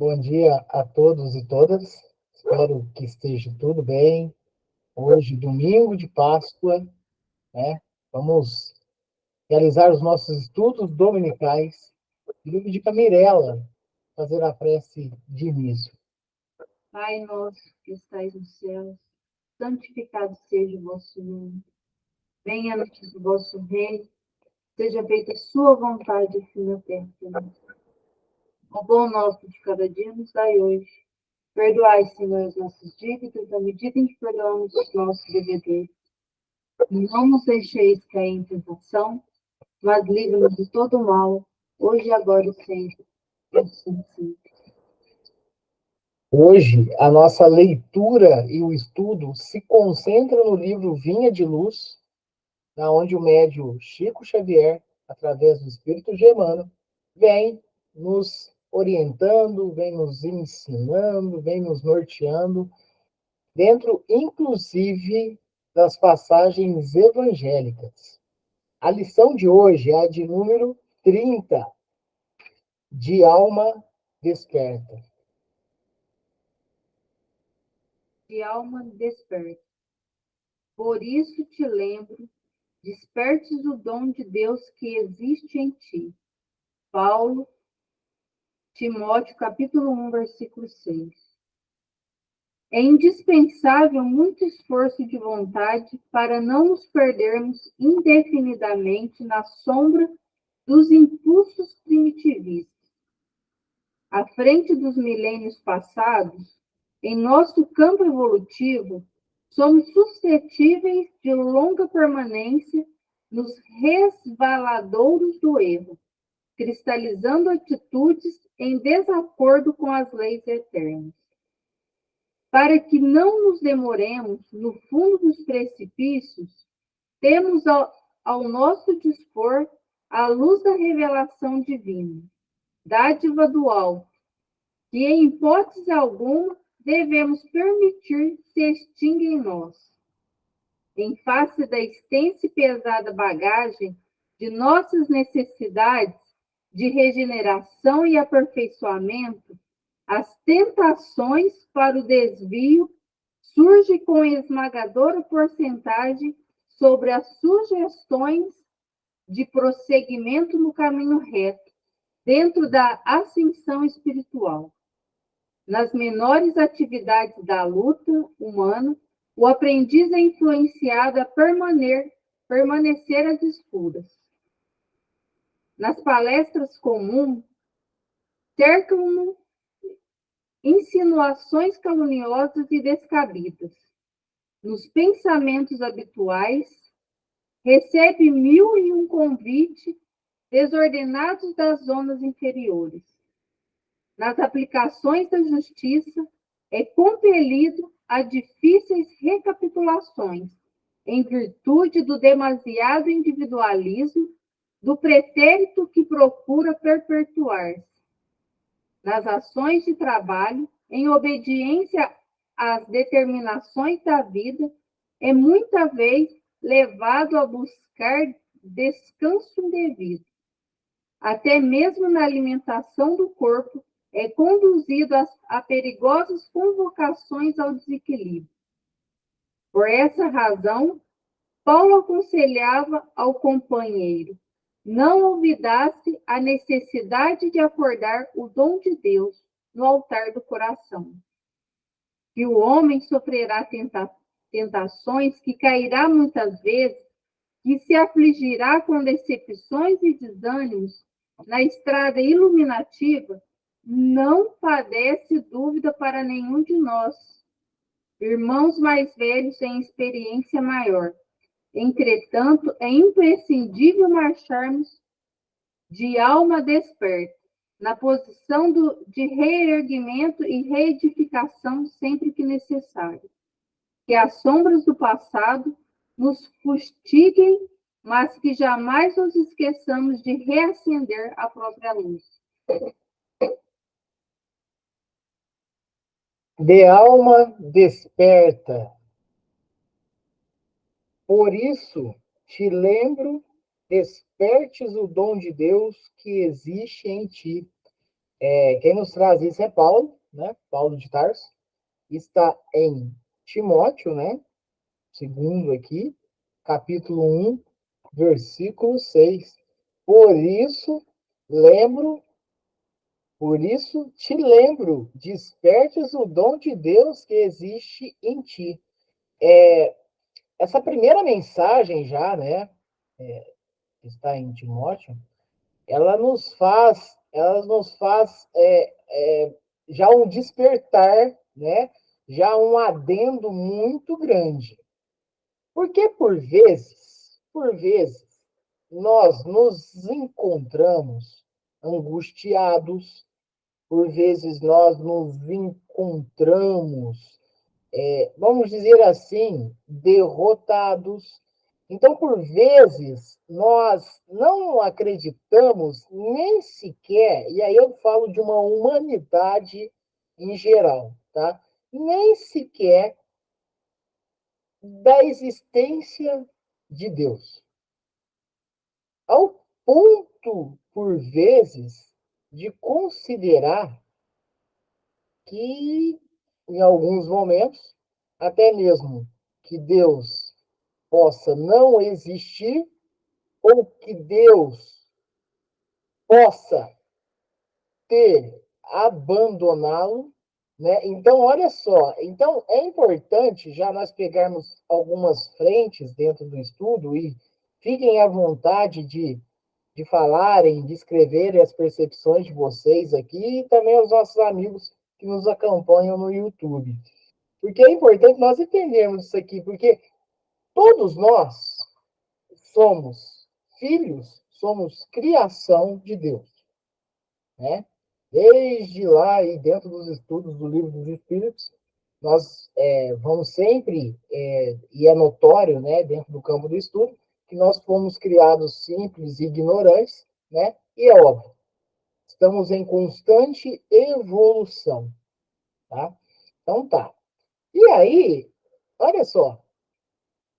Bom dia a todos e todas. Espero que esteja tudo bem. Hoje, domingo de Páscoa, né? Vamos realizar os nossos estudos dominicais. E eu pedi para a Mirella fazer a prece de início. Pai nosso que estais nos céus, santificado seja o vosso nome. Venha a nós o vosso reino, seja feita a sua vontade, assim na terra como no céu. O pão nosso de cada dia nos dai hoje. Perdoai, Senhor, as nossas dívidas, à medida em que perdoamos os nossos devedores. E não nos deixeis cair em tentação, mas livra-nos de todo o mal, hoje e agora e sempre. Assim sempre. Hoje, a nossa leitura e o estudo se concentra no livro Vinha de Luz, na onde o médium Chico Xavier, através do Espírito Germano, vem nos orientando, vem nos ensinando, vem nos norteando, dentro, inclusive, das passagens evangélicas. A lição de hoje é a de número 30, de alma desperta. De alma desperta. Por isso te lembro, despertes o dom de Deus que existe em ti. Paulo, Timóteo, capítulo 1, versículo 6. É indispensável muito esforço de vontade para não nos perdermos indefinidamente na sombra dos impulsos primitivistas. À frente dos milênios passados, em nosso campo evolutivo, somos suscetíveis de longa permanência nos resvaladouros do erro, cristalizando atitudes em desacordo com as leis eternas. Para que não nos demoremos no fundo dos precipícios, temos ao nosso dispor a luz da revelação divina, dádiva do alto, que em hipótese alguma devemos permitir se extinga em nós. Em face da extensa e pesada bagagem de nossas necessidades de regeneração e aperfeiçoamento, as tentações para o desvio surgem com esmagadora porcentagem sobre as sugestões de prosseguimento no caminho reto, dentro da ascensão espiritual. Nas menores atividades da luta humana, o aprendiz é influenciado a permanecer às escuras. Nas palestras comuns, cercam-no insinuações caluniosas e descabidas. Nos pensamentos habituais, recebe 1001 convites desordenados das zonas inferiores. Nas aplicações da justiça, é compelido a difíceis recapitulações, em virtude do demasiado individualismo, do pretérito que procura perpetuar-se. Nas ações de trabalho, em obediência às determinações da vida, é muita vez levado a buscar descanso indevido. Até mesmo na alimentação do corpo, é conduzido a perigosas convocações ao desequilíbrio. Por essa razão, Paulo aconselhava ao companheiro: não olvidasse a necessidade de acordar o dom de Deus no altar do coração. Que o homem sofrerá tentações, que cairá muitas vezes, que se afligirá com decepções e desânimos na estrada iluminativa, não padece dúvida para nenhum de nós. Irmãos mais velhos têm experiência maior. Entretanto, é imprescindível marcharmos de alma desperta, na posição de reerguimento e reedificação sempre que necessário. Que as sombras do passado nos fustiguem, mas que jamais nos esqueçamos de reacender a própria luz. De alma desperta. Por isso, te lembro, despertes o dom de Deus que existe em ti. Quem nos traz isso é Paulo, né? Paulo de Tarso. Está em Timóteo, né? Segundo aqui, capítulo 1, versículo 6. Por isso, lembro, por isso te lembro, despertes o dom de Deus que existe em ti. Essa primeira mensagem já, né, que está em Timóteo, ela nos faz já um despertar, né, já um adendo muito grande. Porque por vezes, nós nos encontramos angustiados, por vezes nós nos encontramos, vamos dizer assim, derrotados. Então, por vezes, nós não acreditamos nem sequer, e aí eu falo de uma humanidade em geral, tá? Nem sequer da existência de Deus. Ao ponto, por vezes, de considerar que, em alguns momentos, até mesmo que Deus possa não existir ou que Deus possa ter abandonado, né? Então, olha só, então é importante já nós pegarmos algumas frentes dentro do estudo e fiquem à vontade de falarem, de escreverem as percepções de vocês aqui e também os nossos amigos que nos acompanham no YouTube. Porque é importante nós entendermos isso aqui, porque todos nós somos filhos, somos criação de Deus, né? Desde lá e dentro dos estudos do Livro dos Espíritos, nós vamos sempre, e é notório, né, dentro do campo do estudo, que nós fomos criados simples e ignorantes, né? E é óbvio, estamos em constante evolução, tá? Então tá. E aí, olha só,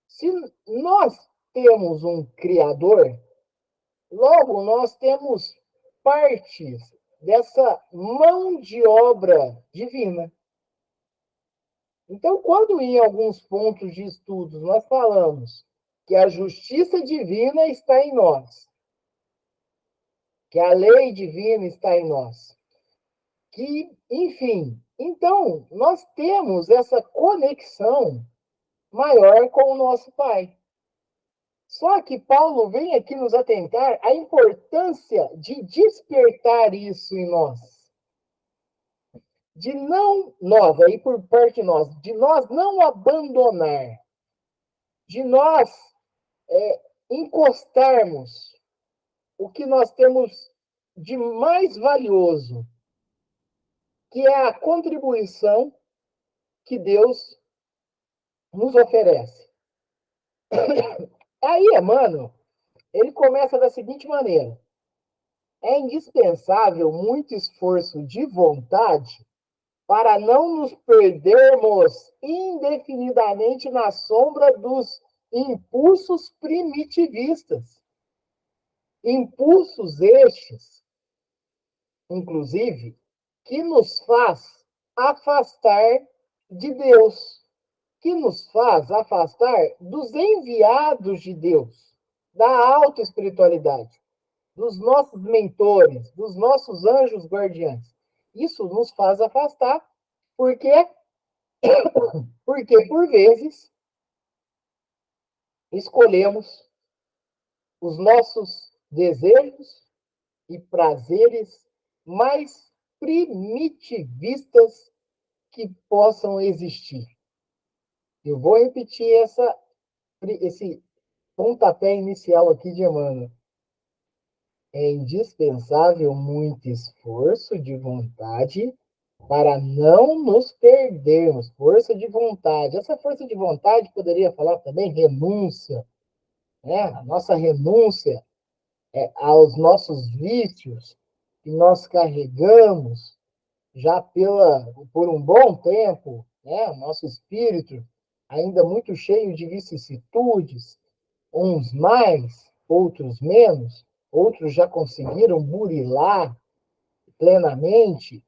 se nós temos um Criador, logo nós temos partes dessa mão de obra divina. Então, quando em alguns pontos de estudos nós falamos que a justiça divina está em nós, que a lei divina está em nós, que, enfim, então nós temos essa conexão maior com o nosso Pai. Só que Paulo vem aqui nos atentar a importância de despertar isso em nós. De não, nós, aí por parte de nós não abandonar, de nós encostarmos o que nós temos de mais valioso, que é a contribuição que Deus nos oferece. Aí, Emmanuel, ele começa da seguinte maneira: é indispensável muito esforço de vontade para não nos perdermos indefinidamente na sombra dos impulsos primitivistas. Impulsos estes, inclusive, que nos faz afastar de Deus, que nos faz afastar dos enviados de Deus, da alta espiritualidade, dos nossos mentores, dos nossos anjos guardiães. Isso nos faz afastar, porque por vezes escolhemos os nossos desejos e prazeres mais primitivistas que possam existir. Eu vou repetir esse pontapé inicial aqui de Emmanuel. É indispensável muito esforço de vontade para não nos perdermos. Força de vontade. Essa força de vontade poderia falar também renúncia, né? A nossa renúncia aos nossos vícios que nós carregamos já por um bom tempo, né? O nosso espírito ainda muito cheio de vicissitudes, uns mais, outros menos, outros já conseguiram burilar plenamente,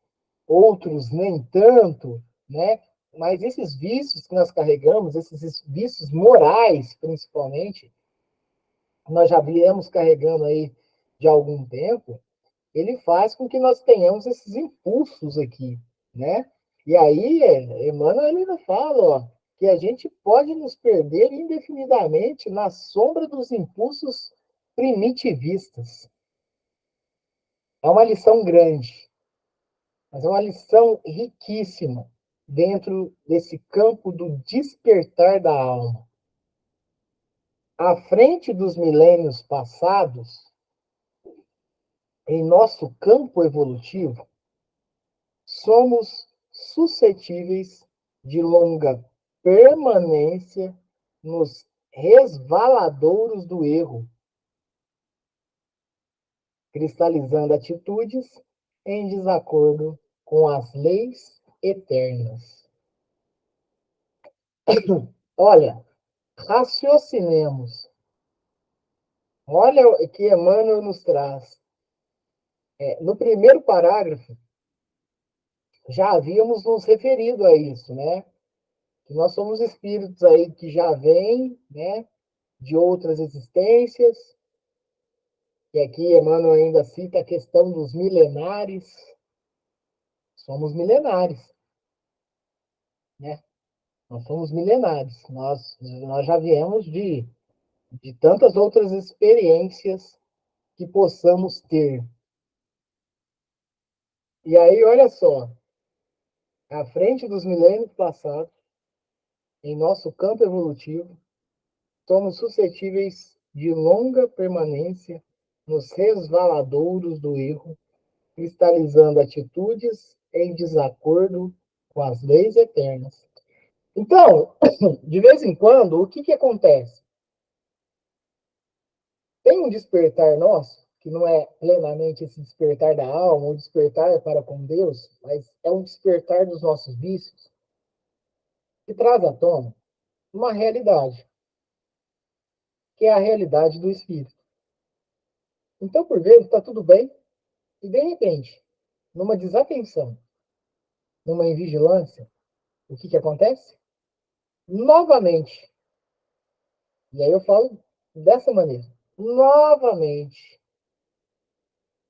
outros nem tanto, né? Mas esses vícios que nós carregamos, esses vícios morais, principalmente, nós já viemos carregando aí de algum tempo, ele faz com que nós tenhamos esses impulsos aqui, né? E aí, Emmanuel ainda fala, ó, que a gente pode nos perder indefinidamente na sombra dos impulsos primitivistas. É uma lição grande, mas é uma lição riquíssima dentro desse campo do despertar da alma. À frente dos milênios passados, em nosso campo evolutivo, somos suscetíveis de longa permanência nos resvaladouros do erro, cristalizando atitudes em desacordo com as leis eternas. Olha, raciocinemos. Olha o que Emmanuel nos traz. No primeiro parágrafo, já havíamos nos referido a isso, né? Que nós somos espíritos aí que já vêm, né, de outras existências, e aqui Emmanuel ainda cita a questão dos milenares. Somos milenares, né? Nós somos milenares. Nós já viemos de tantas outras experiências que possamos ter. E aí, olha só, à frente dos milênios passados, em nosso campo evolutivo, somos suscetíveis de longa permanência nos resvaladouros do erro, cristalizando atitudes em desacordo com as leis eternas. Então, de vez em quando, o que, que acontece? Tem um despertar nosso, que não é plenamente esse despertar da alma, um despertar para com Deus, mas é um despertar dos nossos vícios, que traz à tona uma realidade, que é a realidade do espírito. Então, por vezes, está tudo bem, e de repente, numa desatenção, numa invigilância, o que, que acontece? Novamente, e aí eu falo dessa maneira, novamente,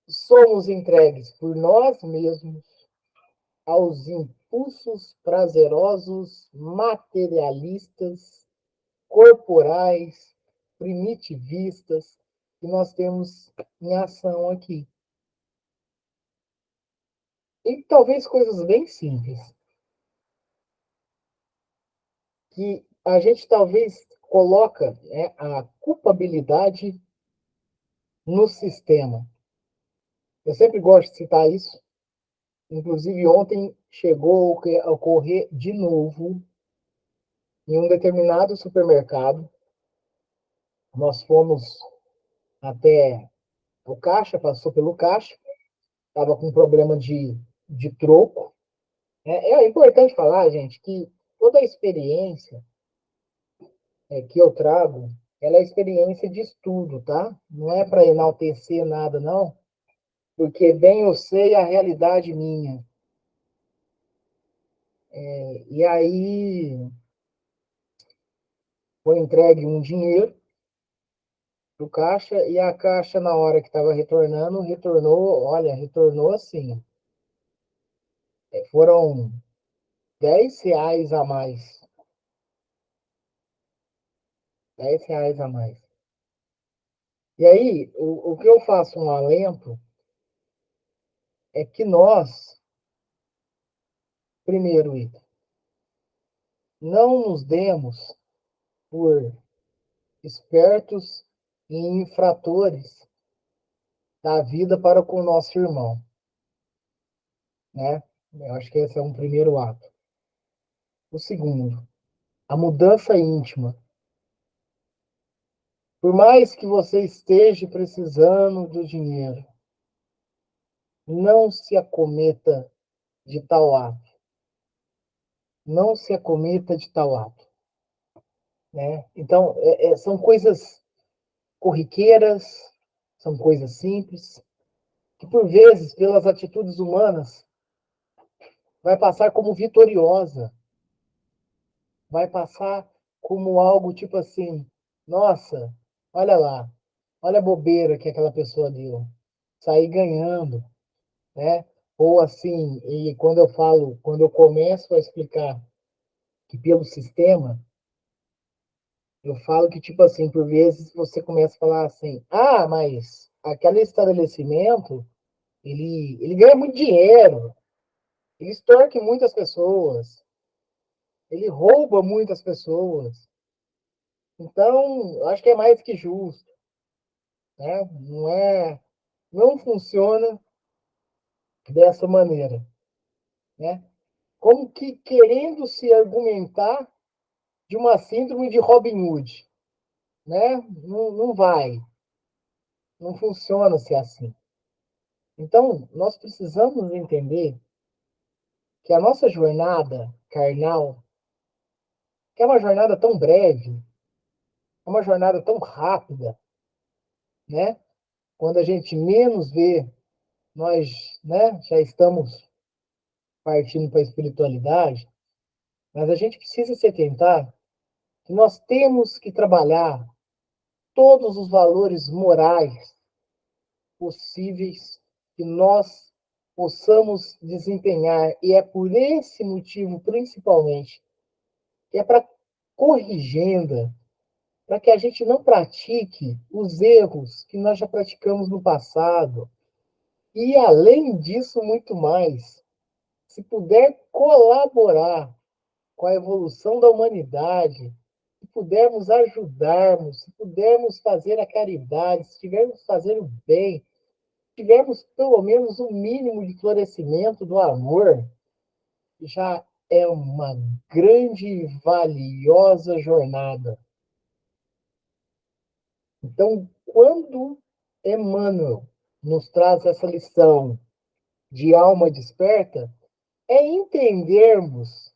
somos entregues por nós mesmos aos impulsos prazerosos, materialistas, corporais, primitivistas que nós temos em ação aqui. E talvez coisas bem simples, que a gente talvez coloca, né, a culpabilidade no sistema. Eu sempre gosto de citar isso. Inclusive, ontem chegou a ocorrer de novo em um determinado supermercado. Nós fomos até o caixa, passou pelo caixa, estava com problema de troco. É importante falar, gente, que toda a experiência que eu trago, ela é experiência de estudo, tá? Não é para enaltecer nada, não, porque bem eu sei a realidade minha. E aí foi entregue um dinheiro do caixa e a caixa, na hora que estava retornando, retornou assim. Foram R$ 10 a mais. R$ 10 a mais. E aí, o que eu faço um alento é que nós, primeiro, não nos demos por espertos e infratores da vida para com o nosso irmão, né? Eu acho que esse é um primeiro ato. O segundo, a mudança íntima. Por mais que você esteja precisando do dinheiro, não se acometa de tal ato. Não se acometa de tal ato. Né? Então, são coisas corriqueiras, são coisas simples, que por vezes, pelas atitudes humanas, vai passar como vitoriosa, vai passar como algo tipo assim, nossa, olha lá, olha a bobeira que aquela pessoa deu, sair ganhando, né? Ou assim, e quando eu começo a explicar que pelo sistema, eu falo que, tipo assim, por vezes você começa a falar assim, ah, mas aquele estabelecimento, ele ganha muito dinheiro, ele extorque muitas pessoas, ele rouba muitas pessoas. Então, eu acho que é mais que justo, né? Não funciona dessa maneira, né? Como que querendo se argumentar de uma síndrome de Robin Hood, né? Não vai, não funciona ser assim. Então, nós precisamos entender que a nossa jornada carnal, que é uma jornada tão breve, é uma jornada tão rápida, né? Quando a gente menos vê, nós, né, já estamos partindo para a espiritualidade, mas a gente precisa se atentar que nós temos que trabalhar todos os valores morais possíveis que nós possamos desempenhar, e é por esse motivo, principalmente, que é para corrigenda, para que a gente não pratique os erros que nós já praticamos no passado. E, além disso, muito mais. Se puder colaborar com a evolução da humanidade, se pudermos ajudarmos, se pudermos fazer a caridade, se tivermos fazer o bem, se tivermos pelo menos um mínimo de florescimento do amor, já é uma grande e valiosa jornada. Então, quando Emmanuel nos traz essa lição de alma desperta, é entendermos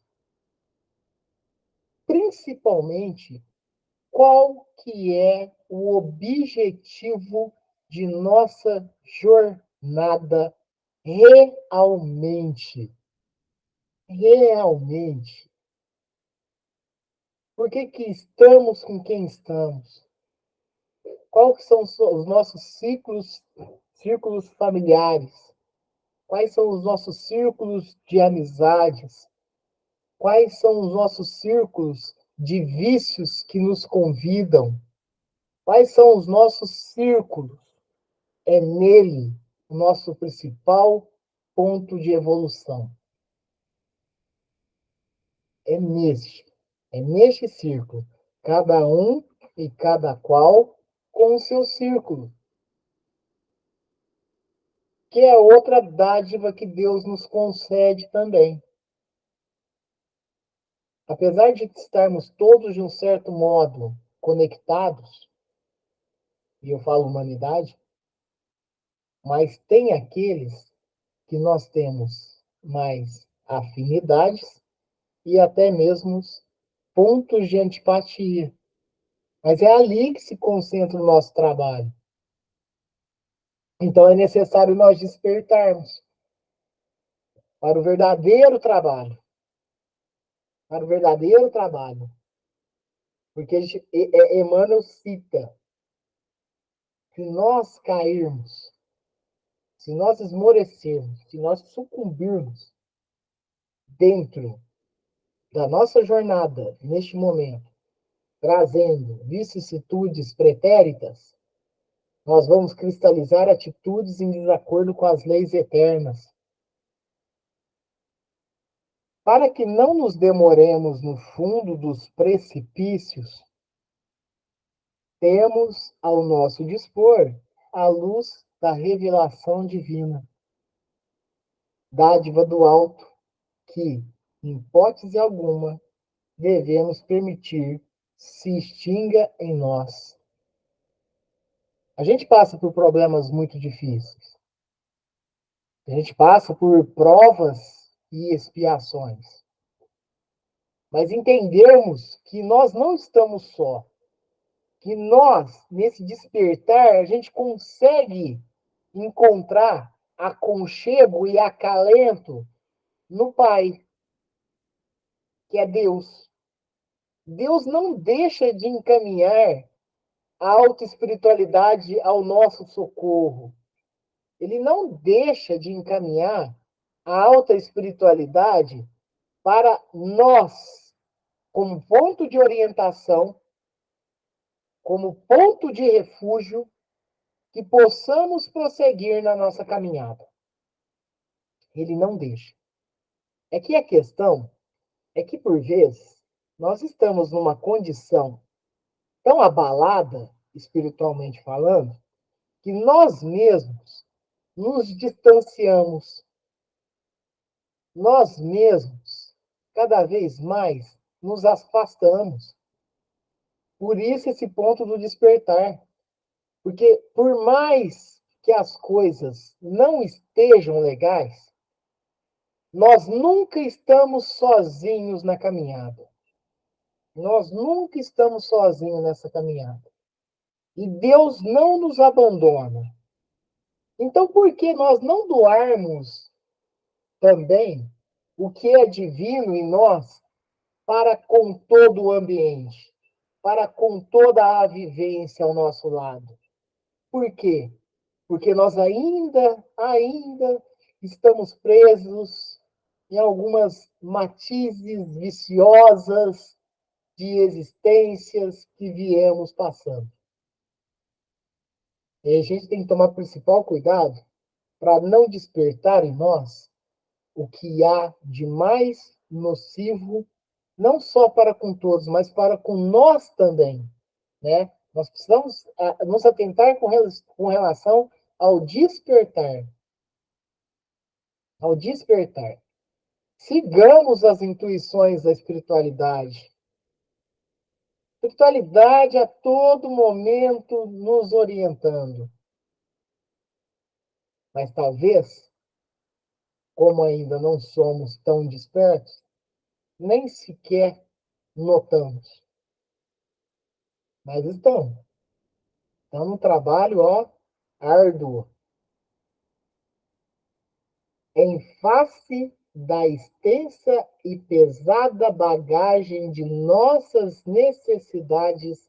principalmente qual que é o objetivo de nossa jornada realmente. Realmente. Por que que estamos com quem estamos? Quais são os nossos círculos familiares? Quais são os nossos círculos de amizades? Quais são os nossos círculos de vícios que nos convidam? Quais são os nossos círculos? É nele o nosso principal ponto de evolução. É neste círculo. Cada um e cada qual com o seu círculo. Que é outra dádiva que Deus nos concede também. Apesar de estarmos todos, de um certo modo, conectados, e eu falo humanidade, mas tem aqueles que nós temos mais afinidades e até mesmo pontos de antipatia. Mas é ali que se concentra o nosso trabalho. Então é necessário nós despertarmos para o verdadeiro trabalho. Para o verdadeiro trabalho. Porque Emmanuel cita: se nós cairmos, se nós esmorecermos, se nós sucumbirmos dentro da nossa jornada, neste momento, trazendo vicissitudes pretéritas, nós vamos cristalizar atitudes em desacordo com as leis eternas. Para que não nos demoremos no fundo dos precipícios, temos ao nosso dispor a luz da revelação divina, dádiva do alto, que, em hipótese alguma, devemos permitir se extinga em nós. A gente passa por problemas muito difíceis. A gente passa por provas e expiações. Mas entendermos que nós não estamos só. Que nós, nesse despertar, a gente consegue encontrar aconchego e acalento no Pai, que é Deus. Deus não deixa de encaminhar a autoespiritualidade ao nosso socorro. Ele não deixa de encaminhar a alta espiritualidade para nós, como ponto de orientação, como ponto de refúgio, que possamos prosseguir na nossa caminhada. Ele não deixa. É que a questão é que, por vezes, nós estamos numa condição tão abalada, espiritualmente falando, que nós mesmos nos distanciamos, nós mesmos, cada vez mais, nos afastamos. Por isso, esse ponto do despertar. Porque, por mais que as coisas não estejam legais, nós nunca estamos sozinhos na caminhada. Nós nunca estamos sozinhos nessa caminhada. E Deus não nos abandona. Então, por que nós não doarmos também o que é divino em nós para com todo o ambiente, para com toda a vivência ao nosso lado? Por quê? Porque nós ainda estamos presos em algumas matizes viciosas de existências que viemos passando. E a gente tem que tomar principal cuidado para não despertar em nós o que há de mais nocivo, não só para com todos, mas para com nós também, né? Nós precisamos nos atentar com relação ao despertar. Ao despertar. Sigamos as intuições da espiritualidade. Espiritualidade a todo momento nos orientando. Mas talvez, como ainda não somos tão despertos, nem sequer notamos. Mas estão. Estão num trabalho, árduo. Em face da extensa e pesada bagagem de nossas necessidades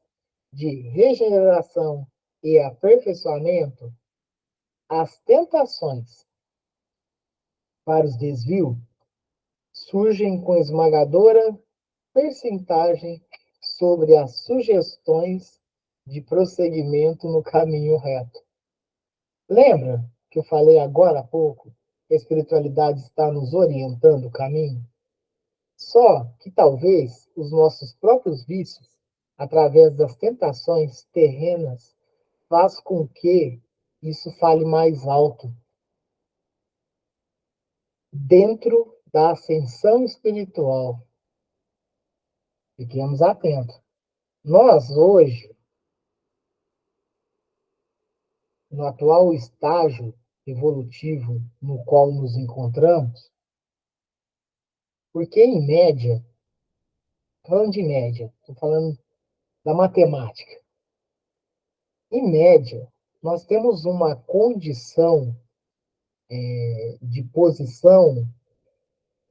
de regeneração e aperfeiçoamento, as tentações para os desvios surgem com esmagadora percentagem sobre as sugestões de prosseguimento no caminho reto. Lembra que eu falei agora há pouco que a espiritualidade está nos orientando o caminho? Só que talvez os nossos próprios vícios, através das tentações terrenas, faz com que isso fale mais alto. Dentro da ascensão espiritual. Fiquemos atentos. Nós, hoje, no atual estágio evolutivo no qual nos encontramos, porque, em média, falando de média, estou falando da matemática, em média, nós temos uma condição de posição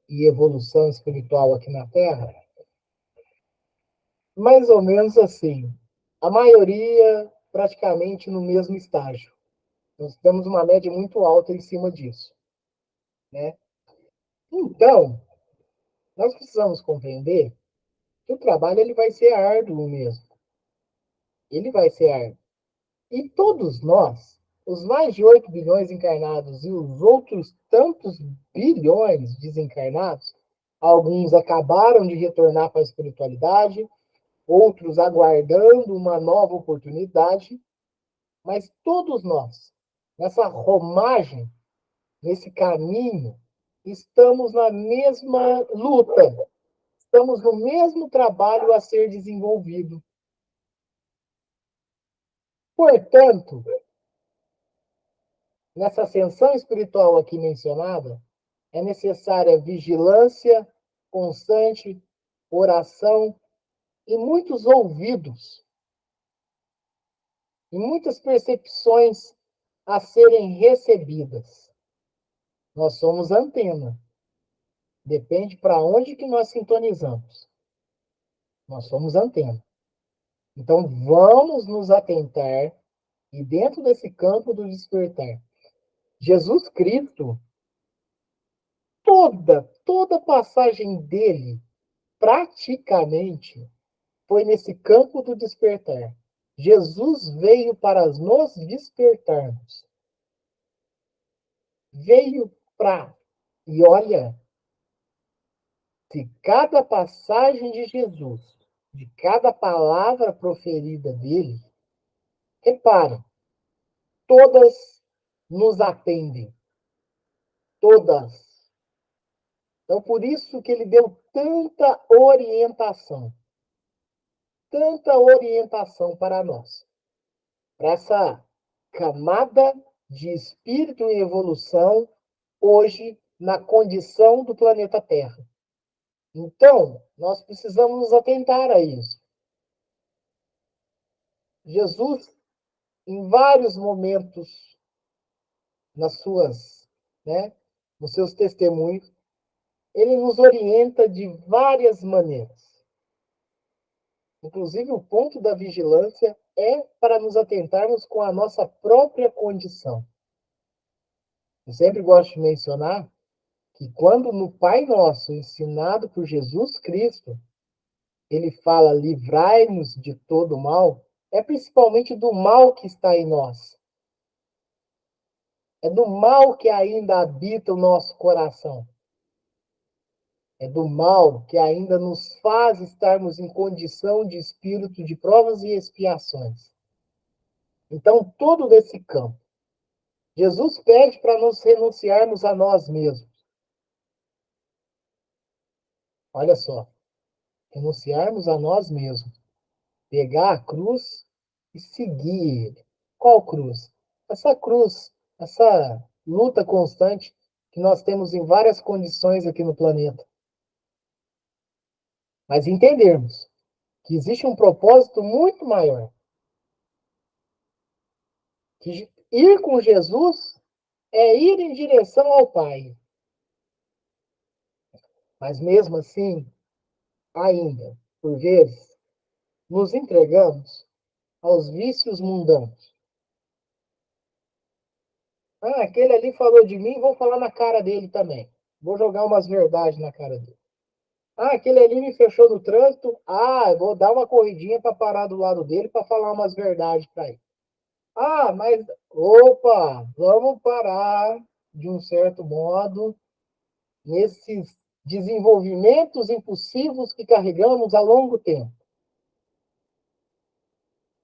e evolução espiritual aqui na Terra, mais ou menos assim. A maioria praticamente no mesmo estágio. Nós temos uma média muito alta em cima disso, né? Então, nós precisamos compreender que o trabalho ele vai ser árduo mesmo. Ele vai ser árduo. E todos nós, os mais de 8 bilhões encarnados e os outros tantos bilhões desencarnados, alguns acabaram de retornar para a espiritualidade, outros aguardando uma nova oportunidade, mas todos nós, nessa romagem, nesse caminho, estamos na mesma luta, estamos no mesmo trabalho a ser desenvolvido. Portanto, nessa ascensão espiritual aqui mencionada, é necessária vigilância constante, oração e muitos ouvidos, e muitas percepções a serem recebidas. Nós somos antena. Depende para onde que nós sintonizamos. Nós somos antena. Então, vamos nos atentar e dentro desse campo do despertar. Jesus Cristo, toda passagem dele, praticamente, foi nesse campo do despertar. Jesus veio para nos despertarmos. Veio para. E olha, se cada passagem de Jesus, de cada palavra proferida dele, repare, todas nos atendem. Todas. Então, por isso que ele deu tanta orientação para nós, para essa camada de espírito em evolução hoje na condição do planeta Terra. Então, nós precisamos nos atentar a isso. Jesus, em vários momentos, nos seus testemunhos, ele nos orienta de várias maneiras. Inclusive, o ponto da vigilância é para nos atentarmos com a nossa própria condição. Eu sempre gosto de mencionar que quando no Pai Nosso, ensinado por Jesus Cristo, ele fala livrai-nos de todo mal, é principalmente do mal que está em nós. É do mal que ainda habita o nosso coração. É do mal que ainda nos faz estarmos em condição de espírito de provas e expiações. Então, todo desse campo, Jesus pede para nos renunciarmos a nós mesmos. Olha só, renunciarmos a nós mesmos. Pegar a cruz e seguir ele. Qual cruz? Essa cruz, essa luta constante que nós temos em várias condições aqui no planeta. Mas entendermos que existe um propósito muito maior. Que ir com Jesus é ir em direção ao Pai. Mas mesmo assim, ainda, por vezes, nos entregamos aos vícios mundanos. Ah, aquele ali falou de mim, vou falar na cara dele também. Vou jogar umas verdades na cara dele. Ah, aquele ali me fechou no trânsito. Ah, vou dar uma corridinha para parar do lado dele para falar umas verdades para ele. Ah, mas opa, vamos parar de um certo modo nesses desenvolvimentos impulsivos que carregamos a longo tempo.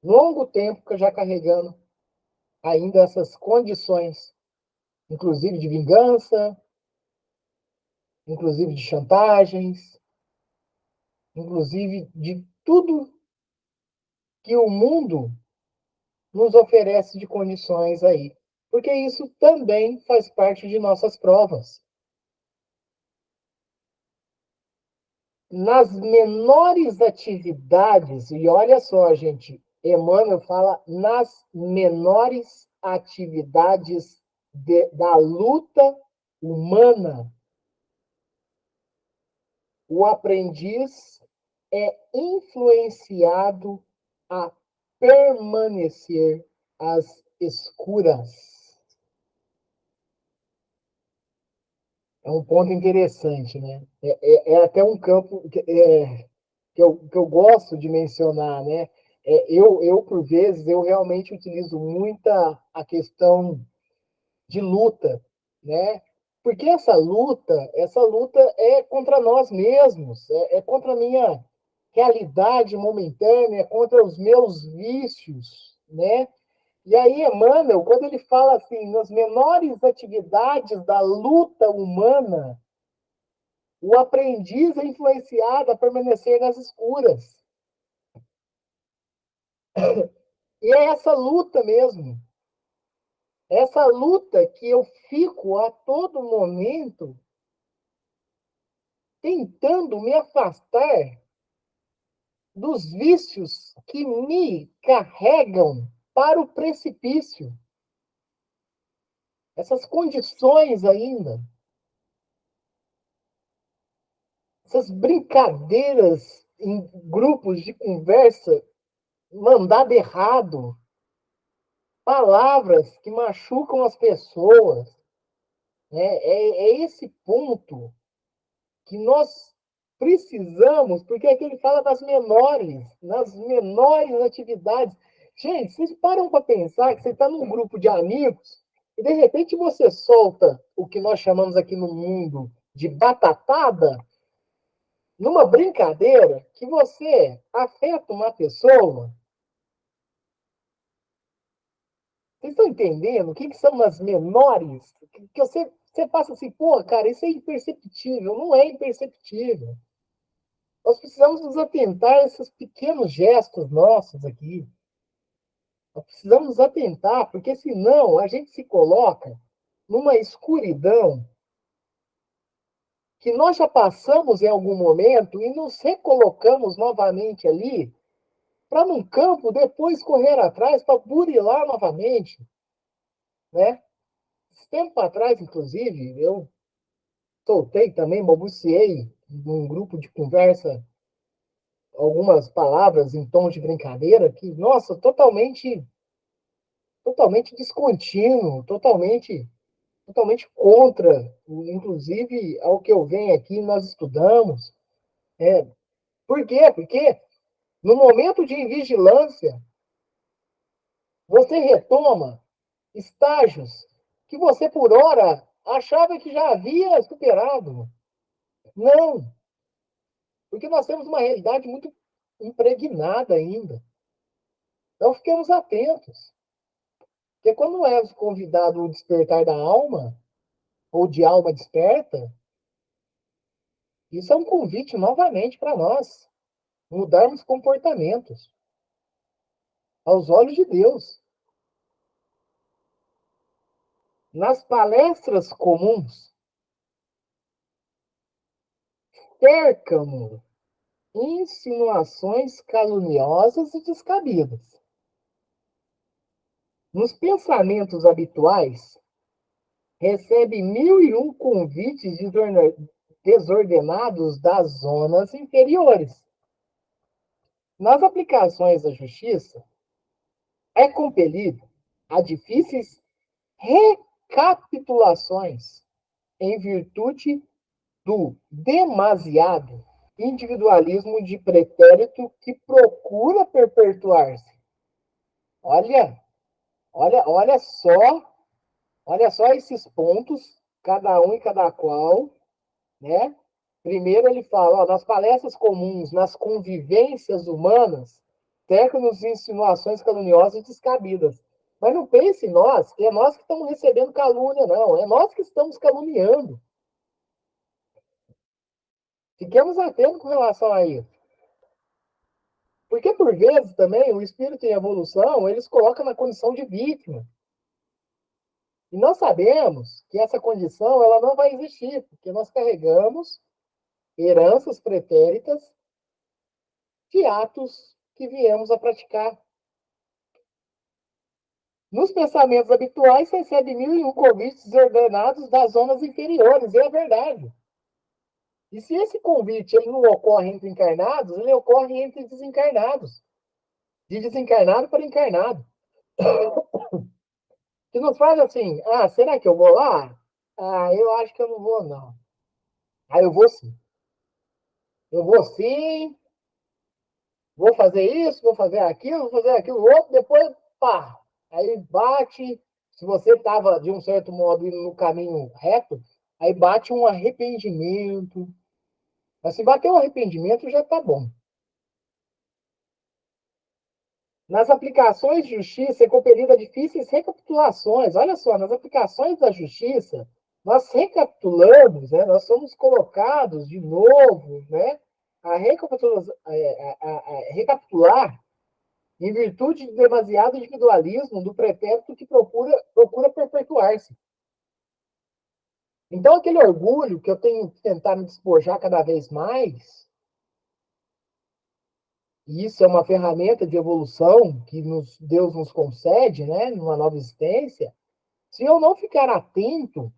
Longo tempo que já carregando ainda essas condições, inclusive de vingança, inclusive de chantagens, inclusive de tudo que o mundo nos oferece de condições aí. Porque isso também faz parte de nossas provas. Nas menores atividades, e olha só, gente, Emmanuel fala nas menores atividades da luta humana, o aprendiz é influenciado a permanecer às escuras. É um ponto interessante, né? É até um campo que eu gosto de mencionar, né? Por vezes, eu realmente utilizo muita a questão de luta, né? Porque essa luta é contra nós mesmos, é contra a minha realidade momentânea, é contra os meus vícios, né? E aí, Emmanuel, quando ele fala assim, nas menores atividades da luta humana, o aprendiz é influenciado a permanecer nas escuras. E é essa luta mesmo. Essa luta que eu fico a todo momento tentando me afastar dos vícios que me carregam para o precipício. essas condições ainda, essas brincadeiras em grupos de conversa, mandado errado, palavras que machucam as pessoas. É esse ponto que nós precisamos, porque aqui ele fala nas menores atividades. Gente, vocês param para pensar que você está num grupo de amigos e de repente você solta o que nós chamamos aqui no mundo de batatada, numa brincadeira que você afeta uma pessoa. Vocês estão entendendo o que são as menores? Que você passa assim, pô, cara, isso é imperceptível. Não é imperceptível. Nós precisamos nos atentar a esses pequenos gestos nossos aqui. Nós precisamos nos atentar, porque senão a gente se coloca numa escuridão que nós já passamos em algum momento e nos recolocamos novamente ali para num campo depois correr atrás para burilar novamente, né? Esse tempo atrás, inclusive, eu soltei também, balbuciei num grupo de conversa algumas palavras em tom de brincadeira que, nossa, totalmente descontínuo, totalmente contra, inclusive, ao que eu venho aqui, nós estudamos. Por quê? Porque no momento de vigilância, você retoma estágios que você, por hora, achava que já havia superado. Não, porque nós temos uma realidade muito impregnada ainda. Então, fiquemos atentos. Porque quando é convidado o despertar da alma, ou de alma desperta, isso é um convite novamente para nós mudarmos comportamentos aos olhos de Deus. Nas palestras comuns, cercam insinuações caluniosas e descabidas. Nos pensamentos habituais, recebe 1001 convites desordenados das zonas inferiores. Nas aplicações da justiça, é compelido a difíceis recapitulações em virtude do demasiado individualismo de pretérito que procura perpetuar-se. Olha, olha só esses pontos, cada um e cada qual, né? Primeiro ele fala, ó, nas palestras comuns, nas convivências humanas, cercam-nos insinuações caluniosas e descabidas. Mas não pense em nós, que é nós que estamos recebendo calúnia, não. É nós que estamos caluniando. Fiquemos atentos com relação a isso. Porque, por vezes, também, o espírito em evolução, eles colocam na condição de vítima. E nós sabemos que essa condição ela não vai existir, porque nós carregamos heranças pretéritas de atos que viemos a praticar. Nos pensamentos habituais, você recebe 1001 convites desordenados das zonas inferiores, e é verdade. E se esse convite ele não ocorre entre encarnados, ele ocorre entre desencarnados. De desencarnado para encarnado. Que nos faz assim, ah, será que eu vou lá? Ah, eu acho que eu não vou, não. Ah, eu vou sim. Eu vou sim, vou fazer isso, vou fazer aquilo, vou fazer aquilo outro, depois, pá. Aí bate, se você estava, de um certo modo, indo no caminho reto, aí bate um arrependimento. Mas se bater o arrependimento, já está bom. Nas aplicações de justiça é compelida difíceis recapitulações. Olha só, nas aplicações da justiça, nós recapitulamos, né, nós somos colocados de novo, né, a recapitular em virtude de demasiado individualismo do pretérito que procura perpetuar-se. Então, aquele orgulho que eu tenho que tentar me despojar cada vez mais, e isso é uma ferramenta de evolução que Deus nos concede, né, numa nova existência, Se eu não ficar atento,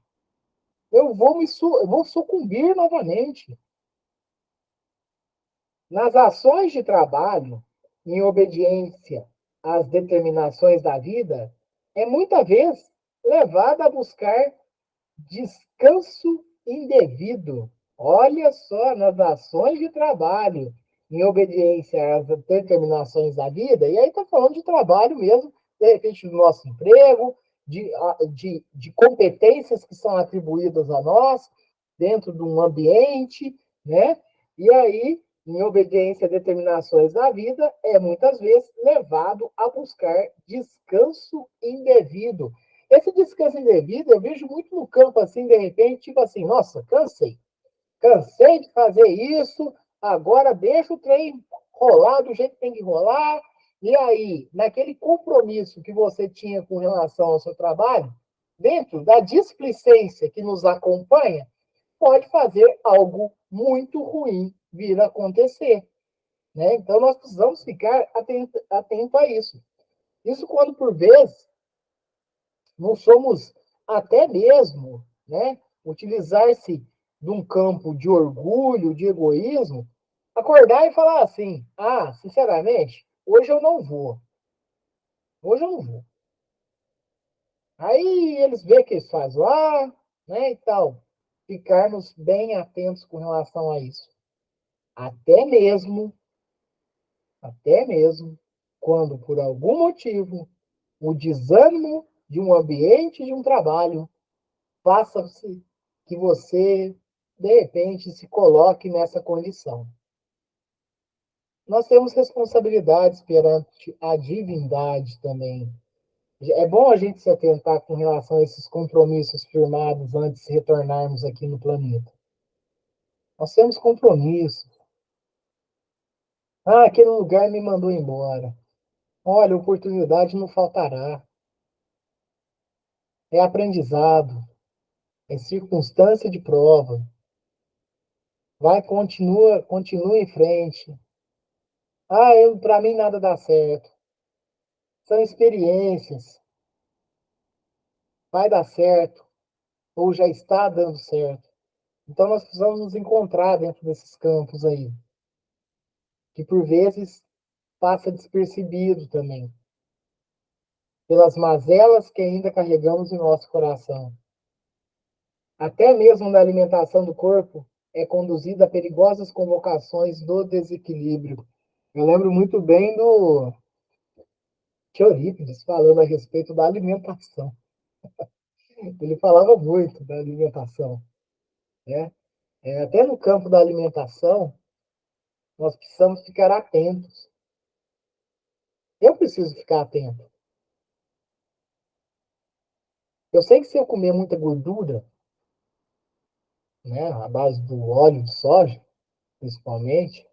eu vou sucumbir novamente. Nas ações de trabalho, em obediência às determinações da vida, é muita vez levada a buscar descanso indevido. Olha só, nas ações de trabalho, em obediência às determinações da vida, e aí está falando de trabalho mesmo, de repente, do nosso emprego, de competências que são atribuídas a nós, dentro de um ambiente, né? E aí, em obediência a determinações da vida, é muitas vezes levado a buscar descanso indevido. Esse descanso indevido eu vejo muito no campo, assim, de repente, tipo assim, nossa, cansei de fazer isso, agora deixa o trem rolar do jeito que tem que rolar, e aí, naquele compromisso que você tinha com relação ao seu trabalho, dentro da displicência que nos acompanha, pode fazer algo muito ruim vir a acontecer. Né? Então, nós precisamos ficar atento a isso. Isso quando, por vezes, não somos até mesmo, né, utilizar-se de um campo de orgulho, de egoísmo, acordar e falar assim: ah, sinceramente, hoje eu não vou. Hoje eu não vou. Aí eles veem o que eles fazem lá, né, e tal. Ficarmos bem atentos com relação a isso. Até mesmo, até mesmo, quando por algum motivo o desânimo de um ambiente de um trabalho faça-se que você, de repente, se coloque nessa condição. Nós temos responsabilidades perante a divindade também. É bom a gente se atentar com relação a esses compromissos firmados antes de retornarmos aqui no planeta. Nós temos compromissos. Ah, aquele lugar me mandou embora. Olha, oportunidade não faltará. É aprendizado, é circunstância de prova. Vai, continua em frente. Ah, para mim nada dá certo. São experiências. Vai dar certo, ou já está dando certo. Então nós precisamos nos encontrar dentro desses campos aí, que por vezes passa despercebido também, pelas mazelas que ainda carregamos em nosso coração. Até mesmo na alimentação do corpo é conduzida a perigosas convocações do desequilíbrio. Eu lembro muito bem do Eurípides falando a respeito da alimentação. Ele falava muito da alimentação, né? Até no campo da alimentação, nós precisamos ficar atentos. Eu preciso ficar atento. Eu sei que se eu comer muita gordura, né, à base do óleo de soja, principalmente,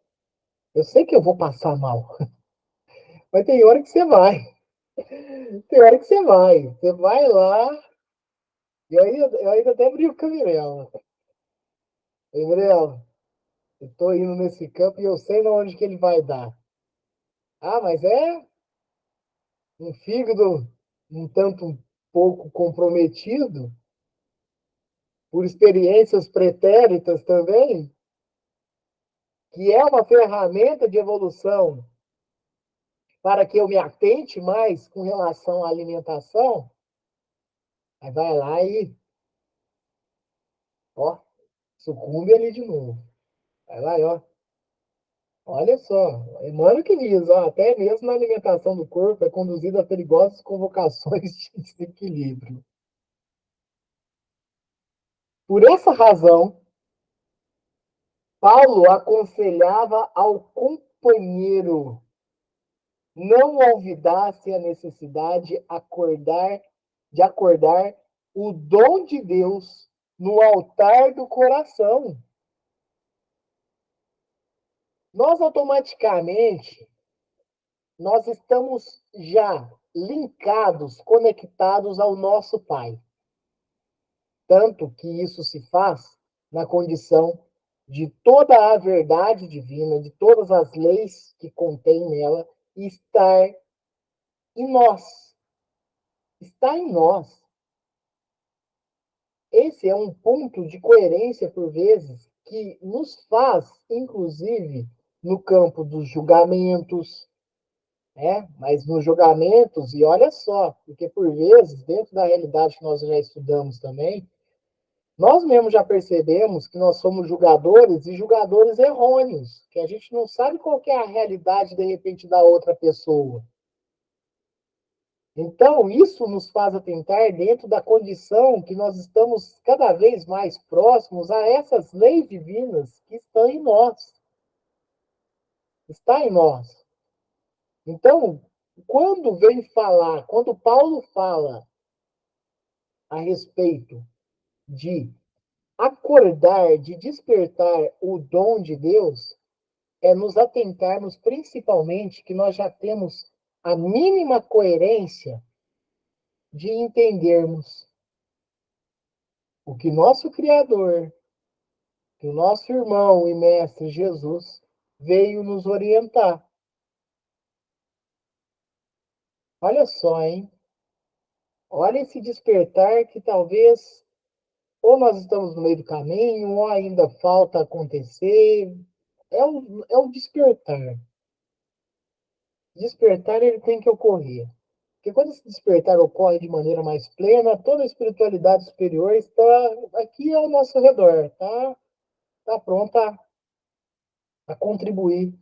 eu sei que eu vou passar mal. Mas tem hora que você vai. Tem hora que você vai. Você vai lá. Eu ainda até brinco com a Mirella. Mirella, eu tô indo nesse campo e eu sei na onde que ele vai dar. Ah, mas é um fígado um tanto um pouco comprometido, por experiências pretéritas também, que é uma ferramenta de evolução para que eu me atente mais com relação à alimentação, aí vai lá e, ó, sucumbe ali de novo. Vai lá e, ó, olha só, Emmanuel que diz, ó, até mesmo na alimentação do corpo é conduzida a perigosas convocações de desequilíbrio. Por essa razão, Paulo aconselhava ao companheiro não olvidasse a necessidade de acordar o dom de Deus no altar do coração. Nós automaticamente nós estamos já linkados, conectados ao nosso Pai. Tanto que isso se faz na condição de toda a verdade divina, de todas as leis que contém nela, estar em nós. Está em nós. esse é um ponto de coerência, por vezes, que nos faz, inclusive, no campo dos julgamentos, né? Mas nos julgamentos, e olha só, porque por vezes, dentro da realidade que nós já estudamos também, nós mesmos já percebemos que nós somos julgadores e julgadores errôneos, que a gente não sabe qual que é a realidade, de repente, da outra pessoa. Então, isso nos faz atentar dentro da condição que nós estamos cada vez mais próximos a essas leis divinas que estão em nós. Está em nós. Então, quando Paulo fala a respeito de acordar, de despertar o dom de Deus, é nos atentarmos principalmente que nós já temos a mínima coerência de entendermos o que nosso Criador, que o nosso irmão e mestre Jesus veio nos orientar. Olha só, hein? Olha esse despertar que talvez ou nós estamos no meio do caminho, ou ainda falta acontecer. É o despertar. Despertar ele tem que ocorrer. Porque quando esse despertar ocorre de maneira mais plena, toda a espiritualidade superior está aqui ao nosso redor, tá pronta a contribuir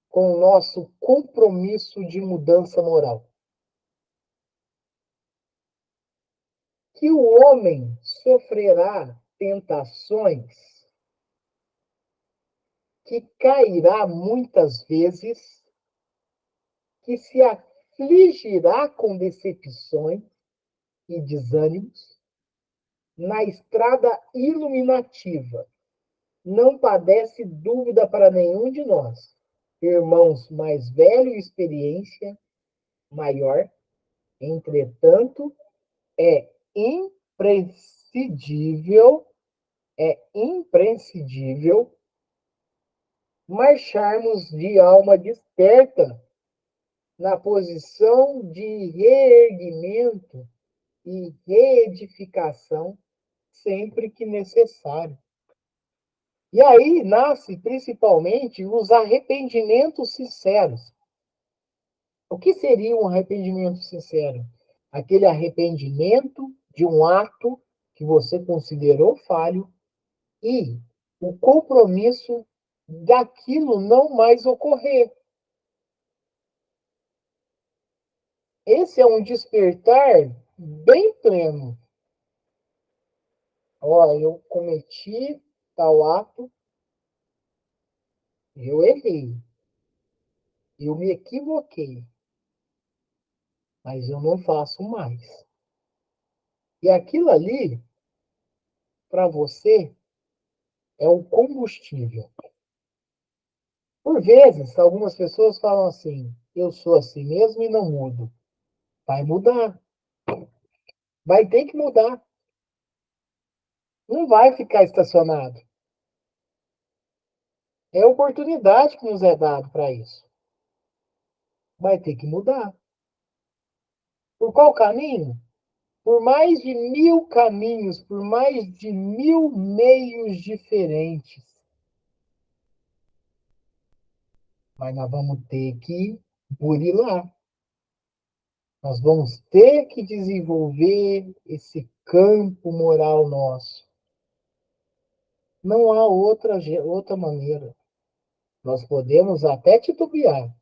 com o nosso compromisso de mudança moral. Que o homem sofrerá tentações, que cairá muitas vezes, que se afligirá com decepções e desânimos na estrada iluminativa. Não padece dúvida para nenhum de nós. Irmãos mais velho e experiência maior, entretanto, é imprescindível, é imprescindível marcharmos de alma desperta na posição de reerguimento e reedificação sempre que necessário. E aí nasce principalmente os arrependimentos sinceros. O que seria um arrependimento sincero? Aquele arrependimento de um ato que você considerou falho e o compromisso daquilo não mais ocorrer. Esse é um despertar bem pleno. Ó, eu cometi tal ato, eu errei, eu me equivoquei, mas eu não faço mais. E aquilo ali, para você, é o combustível. Por vezes, algumas pessoas falam assim: eu sou assim mesmo e não mudo. Vai mudar. Vai ter que mudar. Não vai ficar estacionado. É a oportunidade que nos é dado para isso. Vai ter que mudar. Por qual caminho? Por mais de 1000 caminhos, por mais de 1000 meios diferentes. Mas nós vamos ter que burilar. Nós vamos ter que desenvolver esse campo moral nosso. Não há outra maneira. Nós podemos até titubear.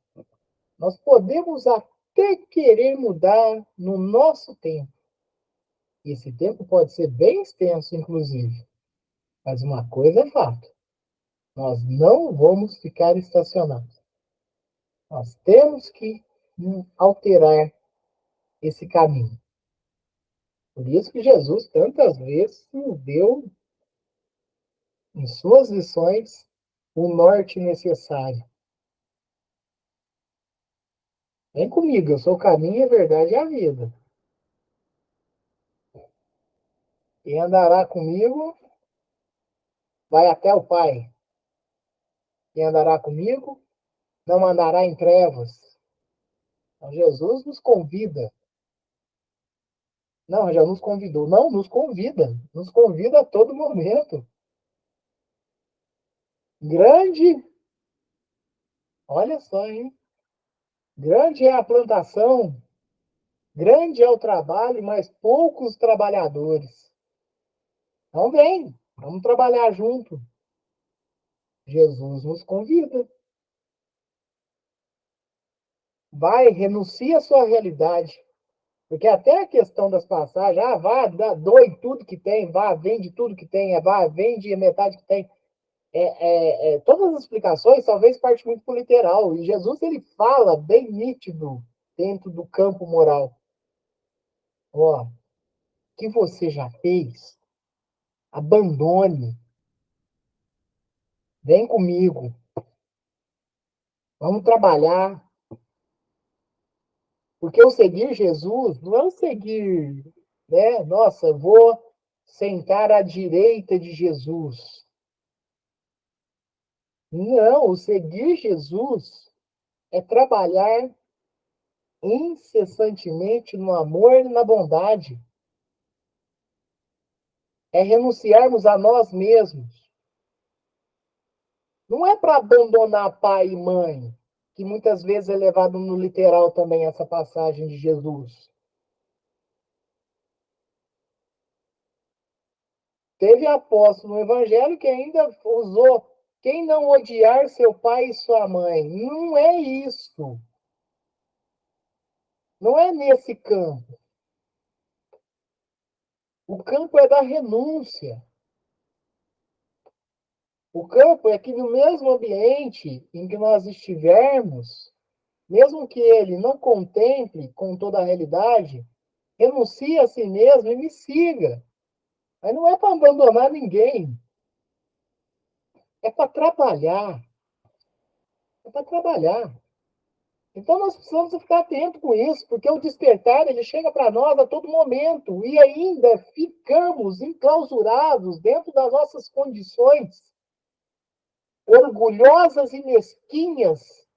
Nós podemos até querer mudar no nosso tempo. Esse tempo pode ser bem extenso, inclusive. Mas uma coisa é fato: nós não vamos ficar estacionados. Nós temos que alterar esse caminho. Por isso que Jesus, tantas vezes, nos deu, em suas lições, o norte necessário. Vem comigo, eu sou o caminho, a verdade e a vida. Quem andará comigo vai até o Pai. Quem andará comigo não andará em trevas. Então, Jesus nos convida Não, já nos convidou. Não, nos convida. Nos convida a todo momento. Grande, olha só, hein? Grande é a plantação, grande é o trabalho, mas poucos trabalhadores. Então vem, vamos trabalhar junto. Jesus nos convida. Vai, renuncia à sua realidade. Porque até a questão das passagens, vá, doe tudo que tem, vá, vende tudo que tem, vá, vende metade que tem. Todas as explicações talvez parte muito para o literal. E Jesus ele fala bem nítido dentro do campo moral. Ó, o que você já fez, abandone. Vem comigo. Vamos trabalhar. Porque o seguir Jesus não é o seguir, né? Nossa, eu vou sentar à direita de Jesus. Não, o seguir Jesus é trabalhar incessantemente no amor e na bondade. É renunciarmos a nós mesmos. Não é para abandonar pai e mãe, que muitas vezes é levado no literal também essa passagem de Jesus. Teve apóstolo no evangelho que ainda usou quem não odiar seu pai e sua mãe. Não é isso. Não é nesse campo. O campo é da renúncia. O campo é que no mesmo ambiente em que nós estivermos, mesmo que ele não contemple com toda a realidade, renuncie a si mesmo e me siga. Mas não é para abandonar ninguém. É para trabalhar. É para trabalhar. Então nós precisamos ficar atentos com isso, porque o despertar ele chega para nós a todo momento e ainda ficamos enclausurados dentro das nossas condições, orgulhosas e mesquinhas,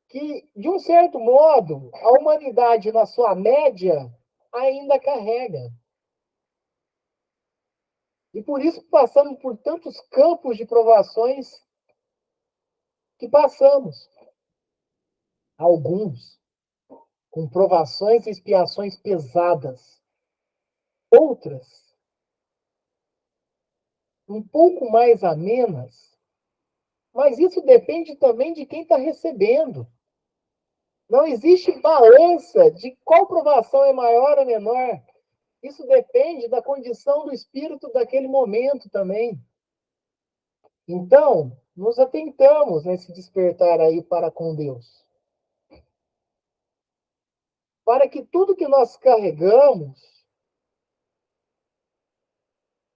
que, de um certo modo, a humanidade, na sua média, ainda carrega. E por isso passamos por tantos campos de provações que passamos. Alguns com provações e expiações pesadas. Outras, um pouco mais amenas. Mas isso depende também de quem está recebendo. Não existe balança de qual provação é maior ou menor. Isso depende da condição do espírito daquele momento também. Então, nos atentamos nesse despertar aí para com Deus. Para que tudo que nós carregamos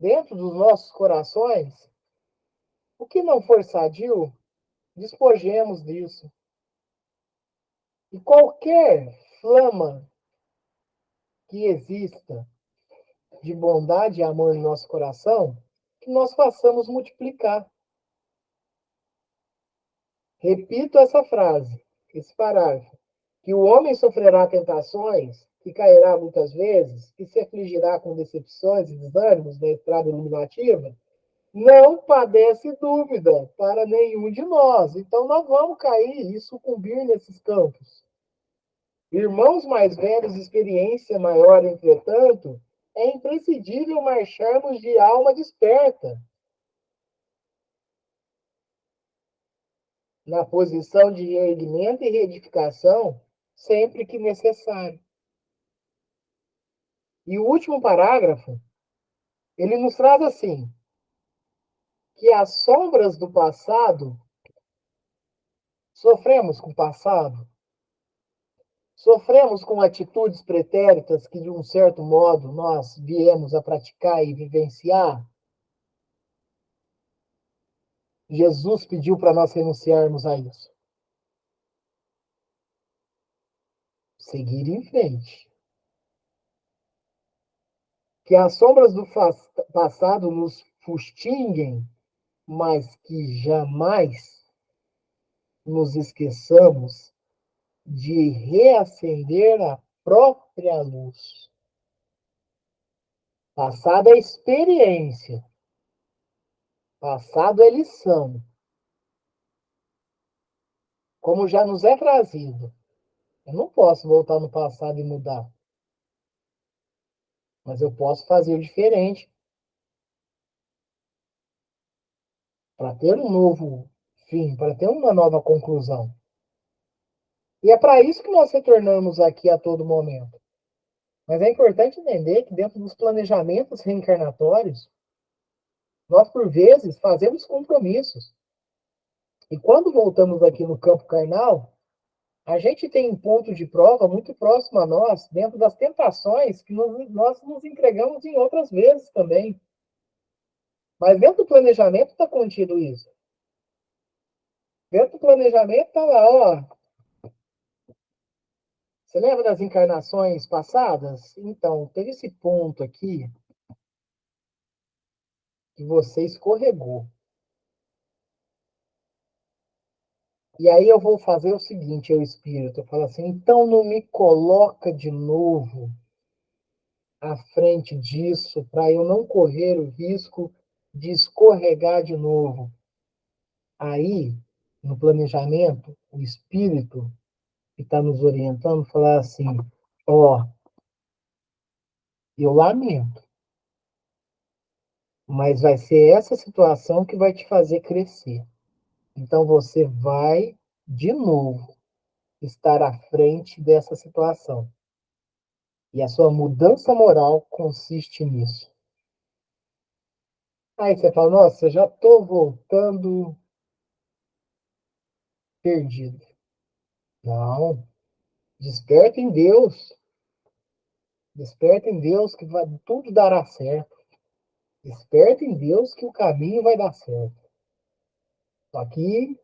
dentro dos nossos corações, o que não for sadio, despojemos disso. E qualquer flama que exista de bondade e amor no nosso coração, que nós façamos multiplicar. Repito essa frase, esse parágrafo. Que o homem sofrerá tentações, que cairá muitas vezes, que se afligirá com decepções e desânimos na estrada iluminativa, não padece dúvida para nenhum de nós. Então, nós vamos cair e sucumbir nesses campos. Irmãos mais velhos, experiência maior, entretanto, é imprescindível marcharmos de alma desperta, na posição de reerguimento e reedificação, sempre que necessário. E o último parágrafo, ele nos traz assim, que as sombras do passado, sofremos com o passado, sofremos com atitudes pretéritas que, de um certo modo, nós viemos a praticar e vivenciar. Jesus pediu para nós renunciarmos a isso. Seguir em frente. Que as sombras do passado nos fustiguem, mas que jamais nos esqueçamos de reacender a própria luz. Passado é experiência. Passado é lição. Como já nos é trazido. Eu não posso voltar no passado e mudar. Mas eu posso fazer diferente para ter um novo fim, para ter uma nova conclusão. E é para isso que nós retornamos aqui a todo momento. Mas é importante entender que dentro dos planejamentos reencarnatórios, nós, por vezes, fazemos compromissos. E quando voltamos aqui no campo carnal, a gente tem um ponto de prova muito próximo a nós, dentro das tentações que nós nos entregamos em outras vezes também. Mas dentro do planejamento está contido isso. Dentro do planejamento está lá, ó. Você lembra das encarnações passadas? Então, teve esse ponto aqui que você escorregou. E aí eu vou fazer o seguinte, eu espírito, eu falo assim, então não me coloca de novo à frente disso, para eu não correr o risco de escorregar de novo. Aí, no planejamento, o espírito que está nos orientando, falar assim, ó, eu lamento, mas vai ser essa situação que vai te fazer crescer. Então você vai, de novo, estar à frente dessa situação. E a sua mudança moral consiste nisso. Aí você fala, nossa, eu já estou voltando perdido. Não, desperta em Deus. Desperta em Deus que tudo dará certo. Desperta em Deus que o caminho vai dar certo. Só que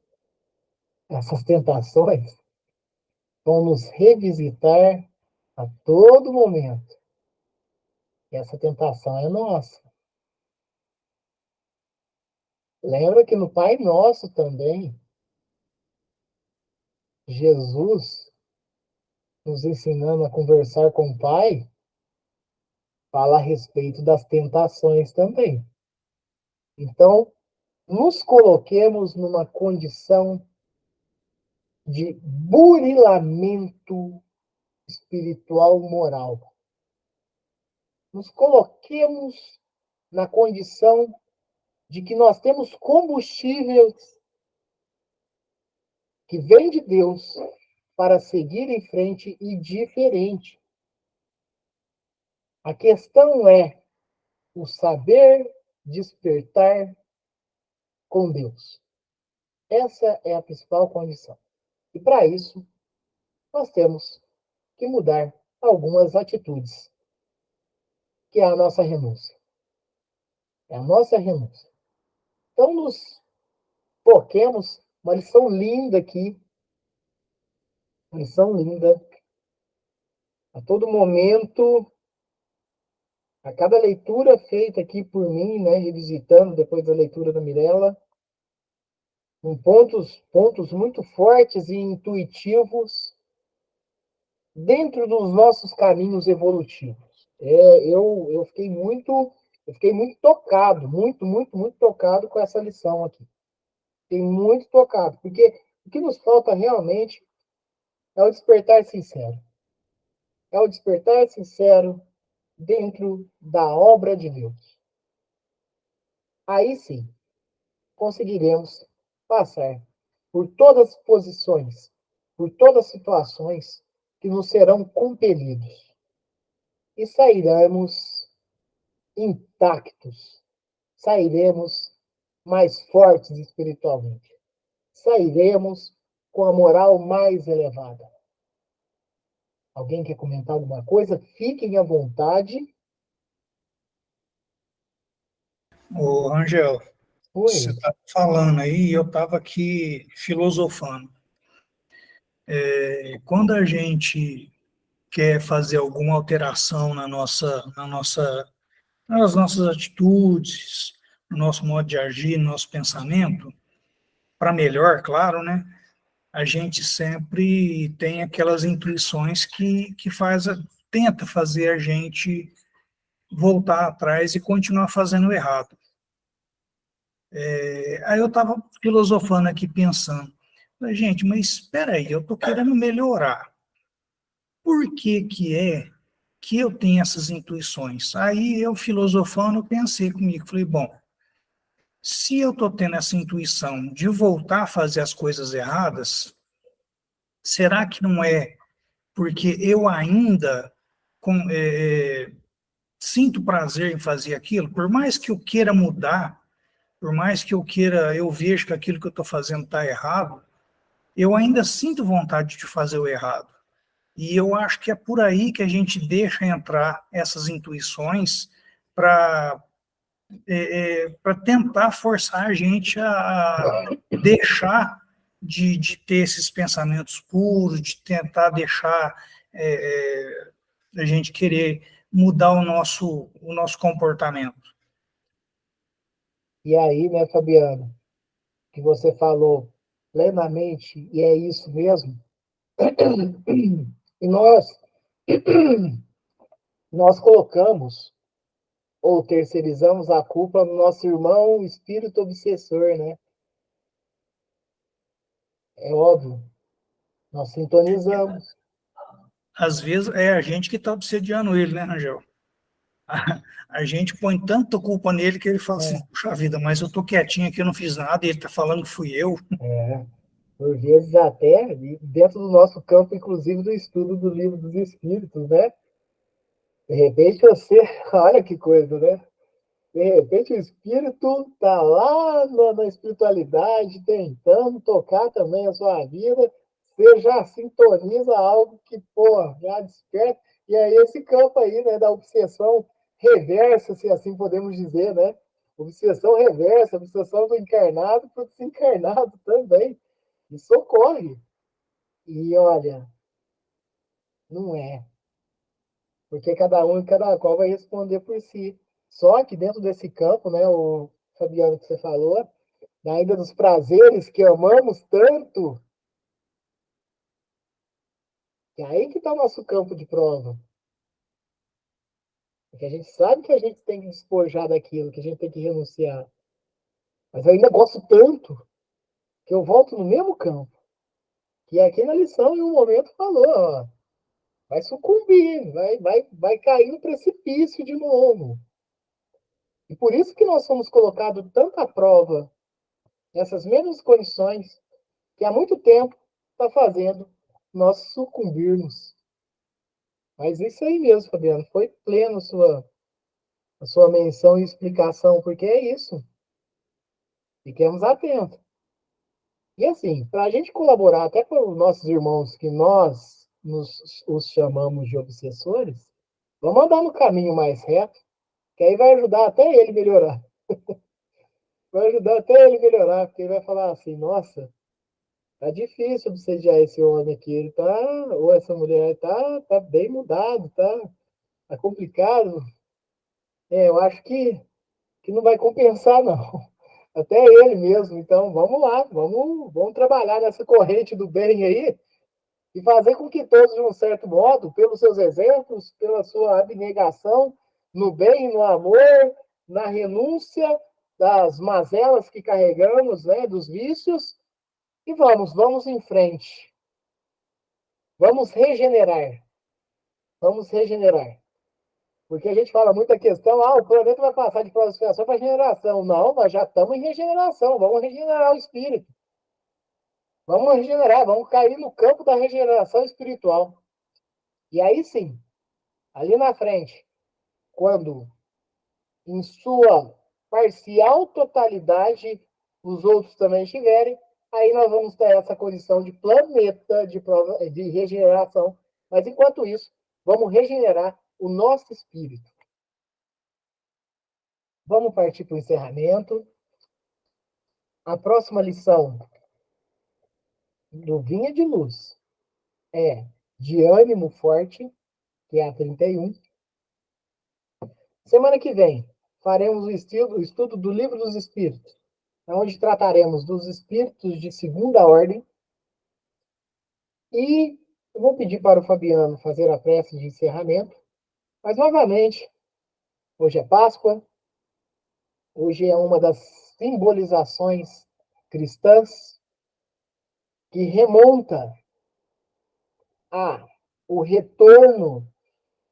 essas tentações vão nos revisitar a todo momento. E essa tentação é nossa. Lembra que no Pai Nosso também, Jesus, nos ensinando a conversar com o Pai, fala a respeito das tentações também. Então, nos coloquemos numa condição de burilamento espiritual moral. Nos coloquemos na condição de que nós temos combustíveis que vem de Deus para seguir em frente e diferente. A questão é o saber despertar com Deus. Essa é a principal condição. E para isso, nós temos que mudar algumas atitudes, que é a nossa renúncia. É a nossa renúncia. Então, nos foquemos, uma lição linda aqui, uma lição linda. A todo momento, a cada leitura feita aqui por mim, né, revisitando depois da leitura da Mirella, com pontos muito fortes e intuitivos dentro dos nossos caminhos evolutivos. Eu fiquei muito tocado, muito tocado com essa lição aqui. Fiquei muito tocado, porque o que nos falta realmente é o despertar sincero. É o despertar sincero dentro da obra de Deus. Aí sim, conseguiremos passar por todas as posições, por todas as situações que nos serão compelidos. E sairemos intactos, sairemos mais fortes espiritualmente, sairemos com a moral mais elevada. Alguém quer comentar alguma coisa? Fiquem à vontade. Ô, Rangel, você Oi. está falando aí e eu estava aqui filosofando. Quando a gente quer fazer alguma alteração nas nossas atitudes, no nosso modo de agir, no nosso pensamento, para melhor, claro, né? A gente sempre tem aquelas intuições que tenta fazer a gente voltar atrás e continuar fazendo o errado. Aí eu estava filosofando aqui, pensando, falei, gente, mas espera aí, eu estou querendo melhorar. Por que que é que eu tenho essas intuições? Aí eu filosofando, eu pensei comigo, falei, bom, se eu estou tendo essa intuição de voltar a fazer as coisas erradas, será que não é porque eu ainda sinto prazer em fazer aquilo? Por mais que eu queira mudar, por mais que eu veja que aquilo que eu estou fazendo está errado, eu ainda sinto vontade de fazer o errado. E eu acho que é por aí que a gente deixa entrar essas intuições para tentar forçar a gente a deixar de ter esses pensamentos puros, de tentar deixar a gente querer mudar o nosso comportamento. E aí, né, Fabiano, que você falou plenamente, e é isso mesmo, e nós colocamos ou terceirizamos a culpa no nosso irmão espírito obsessor, né? É óbvio, nós sintonizamos. Às vezes é a gente que está obsediando ele, né, Rangel? A gente põe tanta culpa nele que ele fala assim, puxa vida, mas eu tô quietinho aqui, eu não fiz nada, e ele tá falando que fui eu. Por vezes até dentro do nosso campo, inclusive do estudo do livro dos Espíritos, né? De repente você, olha que coisa, né? De repente o espírito está lá na espiritualidade, tentando tocar também a sua vida, você já sintoniza algo que, pô, já desperta. E aí esse campo aí, né, da obsessão reversa, se assim podemos dizer, né? Obsessão reversa, obsessão do encarnado para o desencarnado também. Isso ocorre. E olha, não é. Porque cada um e cada qual vai responder por si. Só que dentro desse campo, né, o Fabiano que você falou, ainda dos prazeres que amamos tanto, que é aí que está o nosso campo de prova. Porque a gente sabe que a gente tem que despojar daquilo, que a gente tem que renunciar. Mas eu ainda gosto tanto que eu volto no mesmo campo. Que é aqui na lição, em um momento, falou, ó, vai sucumbir, vai cair no precipício de novo. E por isso que nós somos colocados tanta prova nessas mesmas condições que há muito tempo está fazendo nós sucumbirmos. Mas isso aí mesmo, Fabiano, foi pleno a sua menção e explicação, porque é isso. Fiquemos atentos. E assim, para a gente colaborar até com os nossos irmãos que os chamamos de obsessores, vamos andar no caminho mais reto, que aí vai ajudar até ele melhorar. Vai ajudar até ele melhorar, porque ele vai falar assim, nossa, tá difícil obsediar esse homem aqui, ele tá, ou essa mulher tá bem mudado, tá complicado. Eu acho que não vai compensar, não. Até ele mesmo. Então, vamos lá, vamos trabalhar nessa corrente do bem aí e fazer com que todos, de um certo modo, pelos seus exemplos, pela sua abnegação, no bem, no amor, na renúncia das mazelas que carregamos, né, dos vícios, e vamos em frente. Vamos regenerar. Vamos regenerar. Porque a gente fala muita questão, o planeta vai passar de classificação para regeneração. Não, nós já estamos em regeneração, vamos regenerar o espírito. Vamos regenerar, vamos cair no campo da regeneração espiritual. E aí sim, ali na frente, quando em sua parcial totalidade os outros também estiverem, aí nós vamos ter essa condição de planeta de regeneração. Mas enquanto isso, vamos regenerar o nosso espírito. Vamos partir para o encerramento. A próxima lição do Vinha de Luz é de ânimo forte, que é a 31. Semana que vem, faremos o estudo do Livro dos Espíritos, onde trataremos dos espíritos de segunda ordem. E eu vou pedir para o Fabiano fazer a prece de encerramento, mas, novamente, Hoje é Páscoa, hoje é uma das simbolizações cristãs que remonta o retorno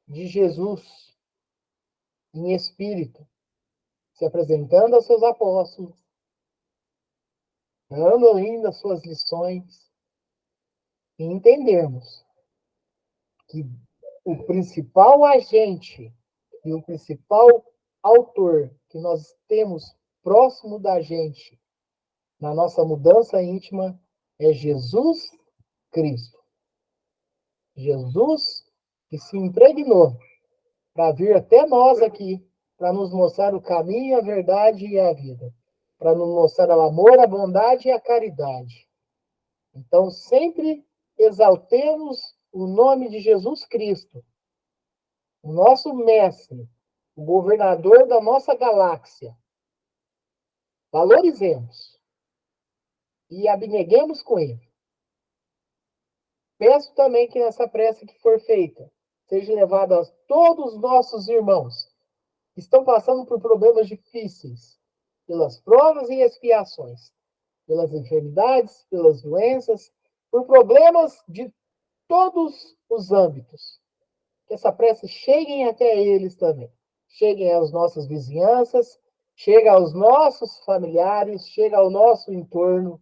de Jesus em espírito, se apresentando aos seus apóstolos, dando ainda as suas lições, e entendermos que o principal agente e o principal autor que nós temos próximo da gente na nossa mudança íntima é Jesus Cristo. Jesus que se impregnou para vir até nós aqui, para nos mostrar o caminho, a verdade e a vida, para nos mostrar o amor, a bondade e a caridade. Então, sempre exaltemos o nome de Jesus Cristo, o nosso mestre, o governador da nossa galáxia. Valorizemos e abneguemos com ele. Peço também que nessa prece que for feita, seja levada a todos os nossos irmãos que estão passando por problemas difíceis, pelas provas e expiações, pelas enfermidades, pelas doenças, por problemas de todos os âmbitos. Que essa prece chegue até eles também. Cheguem às nossas vizinhanças, chegue aos nossos familiares, chegue ao nosso entorno.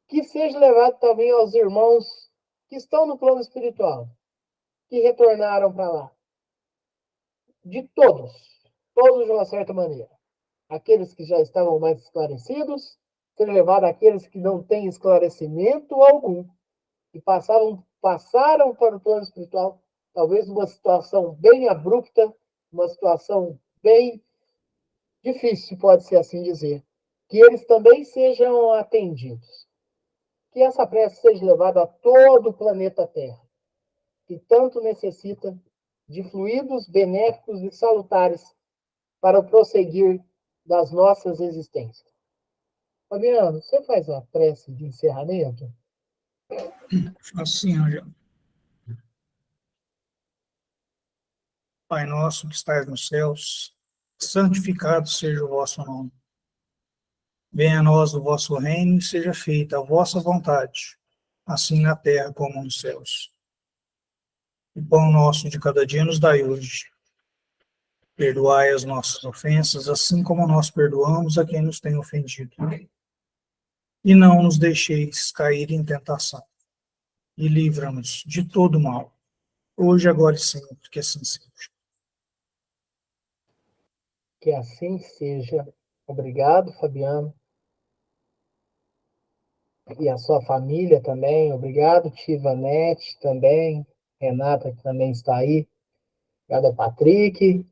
Que seja levado também aos irmãos que estão no plano espiritual, que retornaram para lá. De todos de uma certa maneira. Aqueles que já estavam mais esclarecidos, ser levado àqueles que não têm esclarecimento algum, e passaram para o plano espiritual, talvez numa situação bem abrupta, uma situação bem difícil, pode ser assim dizer, que eles também sejam atendidos. Que essa prece seja levada a todo o planeta Terra, que tanto necessita de fluidos benéficos e salutares para o prosseguir das nossas existências. Fabiano, você faz a prece de encerramento? Assim, Ângelo. Pai nosso que estais nos céus, santificado seja o vosso nome. Venha a nós o vosso reino e seja feita a vossa vontade, assim na terra como nos céus. O pão nosso de cada dia nos dai hoje. Perdoai as nossas ofensas, assim como nós perdoamos a quem nos tem ofendido. E não nos deixeis cair em tentação. E livra-nos de todo mal, hoje, agora e sempre, que assim seja. Que assim seja. Obrigado, Fabiano. E a sua família também. Obrigado, Tivanete também. Renata, que também está aí. Obrigado, Patrick,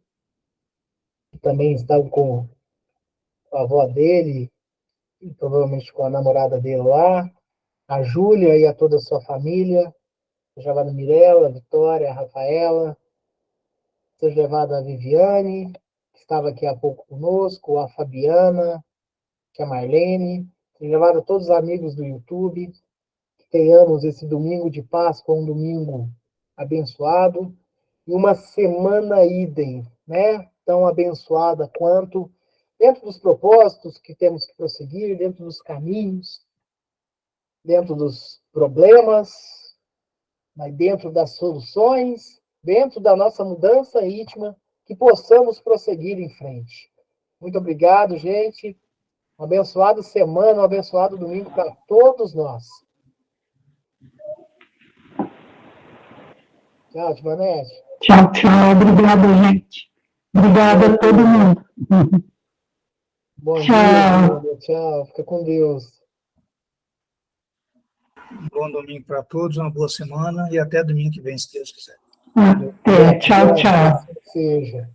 que também está com a avó dele, e provavelmente com a namorada dele lá. A Júlia e a toda a sua família. Seja levada a Mirella, a Vitória, a Rafaela. Seja levada a Viviane, que estava aqui há pouco conosco, a Fabiana, que é a Marlene. Seja levada a todos os amigos do YouTube. Que tenhamos esse domingo de Páscoa, um domingo abençoado. E uma semana idem, né? Tão abençoada quanto, dentro dos propósitos que temos que prosseguir, dentro dos caminhos, dentro dos problemas, mas dentro das soluções, dentro da nossa mudança íntima, que possamos prosseguir em frente. Muito obrigado, gente. Uma abençoada semana, um abençoado domingo para todos nós. Tchau, Tivanete. Tchau, tchau. Obrigada, gente. Obrigada a todo mundo. Bom Tchau. dia, tchau. Fica com Deus. Um bom domingo para todos, uma boa semana e até domingo que vem, se Deus quiser. Até. Tchau, tchau. Assim seja.